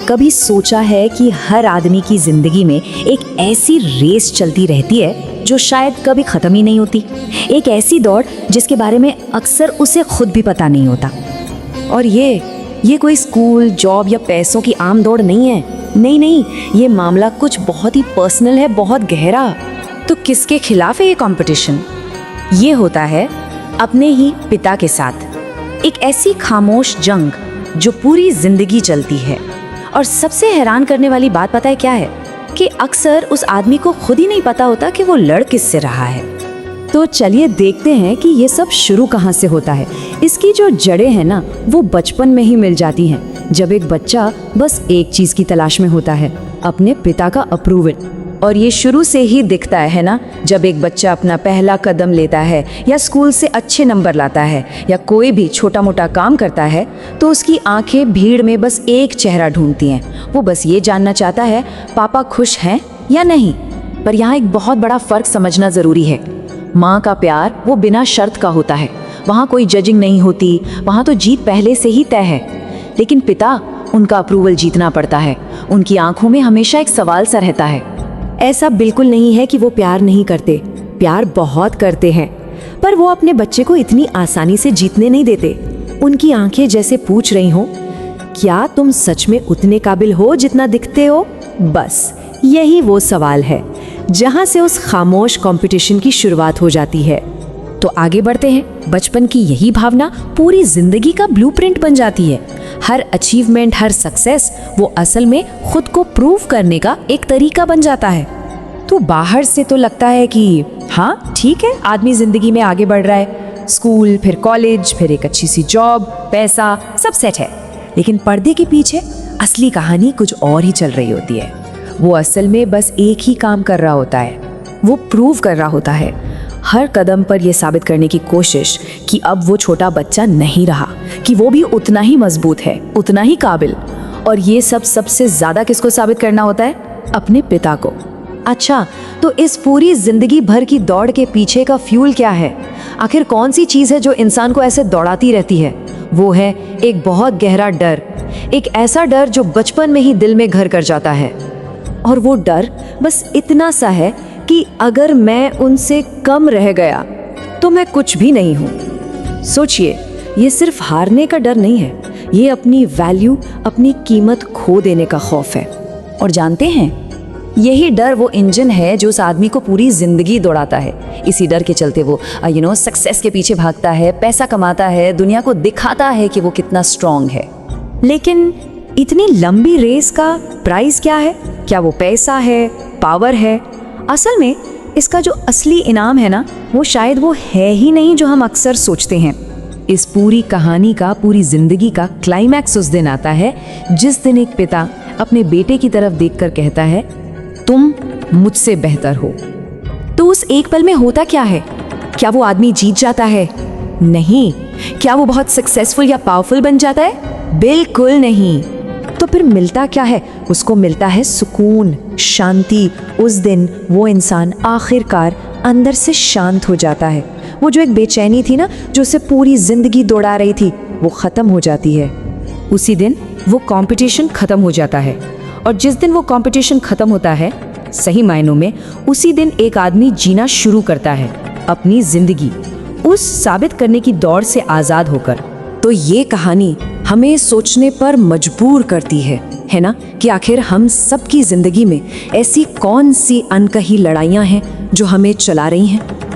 कभी सोचा है कि हर आदमी की जिंदगी में एक ऐसी रेस चलती रहती है जो शायद कभी खत्म ही नहीं होती, एक ऐसी दौड़ जिसके बारे में अक्सर उसे खुद भी पता नहीं होता। और ये कोई स्कूल, जॉब या पैसों की आम दौड़ नहीं है। नहीं, ये मामला कुछ बहुत ही पर्सनल है, बहुत गहरा। तो किसके खिलाफ है ये कंपटीशन? ये होता है अपने ही पिता के साथ। एक ऐसी खामोश जंग जो पूरी जिंदगी चलती है। और सबसे हैरान करने वाली बात पता है क्या है? कि अक्सर उस आदमी को खुद ही नहीं पता होता कि वो लड़ किससे रहा है। तो चलिए देखते हैं कि ये सब शुरू कहाँ से होता है। इसकी जो जड़ें हैं ना, वो बचपन में ही मिल जाती हैं, जब एक बच्चा बस एक चीज की तलाश में होता है, अपने पिता का अप्रूवल। और ये शुरू से ही दिखता है ना, जब एक बच्चा अपना पहला कदम लेता है या स्कूल से अच्छे नंबर लाता है या कोई भी छोटा मोटा काम करता है, तो उसकी आंखें भीड़ में बस एक चेहरा ढूंढती हैं। वो बस ये जानना चाहता है पापा खुश हैं या नहीं। पर यहाँ एक बहुत बड़ा फर्क समझना जरूरी है। माँ का प्यार वो बिना शर्त का होता है, वहाँ कोई जजिंग नहीं होती, वहाँ तो जीत पहले से ही तय है। लेकिन पिता, उनका अप्रूवल जीतना पड़ता है। उनकी आंखों में हमेशा एक सवाल सा रहता है। ऐसा बिल्कुल नहीं है कि वो प्यार नहीं करते, प्यार बहुत करते हैं, पर वो अपने बच्चे को इतनी आसानी से जीतने नहीं देते। उनकी आंखें जैसे पूछ रही हो, क्या तुम सच में उतने काबिल हो जितना दिखते हो? बस यही वो सवाल है जहां से उस खामोश कंपटीशन की शुरुआत हो जाती है। तो आगे बढ़ते हैं। बचपन की यही भावना पूरी जिंदगी का ब्लूप्रिंट बन जाती है। हर अचीवमेंट, हर सक्सेस वो असल में खुद को प्रूव करने का एक तरीका बन जाता है। तो बाहर से तो लगता है कि हाँ ठीक है, आदमी जिंदगी में आगे बढ़ रहा है, स्कूल, फिर कॉलेज, फिर एक अच्छी सी जॉब, पैसा, सब सेट है। लेकिन पर्दे के पीछे असली कहानी कुछ और ही चल रही होती है। वो असल में बस एक ही काम कर रहा होता है, वो प्रूव कर रहा होता है हर कदम पर ये साबित करने की कोशिश कि अब वो छोटा बच्चा नहीं रहा, कि वो भी उतना ही मजबूत है, उतना ही काबिल। और ये सब सबसे ज्यादा किसको साबित करना होता है? अपने पिता को। अच्छा, तो इस पूरी जिंदगी भर की दौड़ के पीछे का फ्यूल क्या है? आखिर कौन सी चीज है जो इंसान को ऐसे दौड़ाती रहती है? वो है एक बहुत गहरा डर, एक ऐसा डर जो बचपन में ही दिल में घर कर जाता है। और वो डर बस इतना सा है कि अगर मैं उनसे कम रह गया तो मैं कुछ भी नहीं हूँ। सोचिए, ये सिर्फ हारने का डर नहीं है, ये अपनी वैल्यू, अपनी कीमत खो देने का खौफ है। और जानते हैं, यही डर वो इंजन है जो उस आदमी को पूरी जिंदगी दौड़ाता है। इसी डर के चलते वो सक्सेस के पीछे भागता है, पैसा कमाता है, दुनिया को दिखाता है कि वो कितना स्ट्रांग है। लेकिन इतनी लंबी रेस का प्राइस क्या है? क्या वो पैसा है, पावर है? असल में इसका जो असली इनाम है ना, वो शायद वो है ही नहीं जो हम अक्सर सोचते हैं। इस पूरी कहानी का, पूरी जिंदगी का क्लाइमैक्स उस दिन आता है जिस दिन एक पिता अपने बेटे की तरफ देखकर कहता है, तुम मुझसे बेहतर हो। तो उस एक पल में होता क्या है? क्या वो आदमी जीत जाता है? नहीं। क्या वो बहुत सक्सेसफुल या पावरफुल बन जाता है? बिल्कुल नहीं। तो फिर मिलता क्या है? उसको मिलता है सुकून, शांति। उस दिन वो इंसान आखिरकार अंदर से शांत हो जाता है। वो जो एक बेचैनी थी ना, जो उसे पूरी जिंदगी दौड़ा रही थी, वो खत्म हो जाती है। उसी दिन वो कंपटीशन खत्म हो जाता है। और जिस दिन वो कंपटीशन खत्म होता है, सही मायनों में उसी दिन एक आदमी जीना शुरू करता है अपनी जिंदगी, उस साबित करने की दौड़ से आजाद होकर। तो ये कहानी हमें सोचने पर मजबूर करती है ना, कि आखिर हम सबकी जिंदगी में ऐसी कौन सी अनकही लड़ाइयाँ हैं जो हमें चला रही हैं।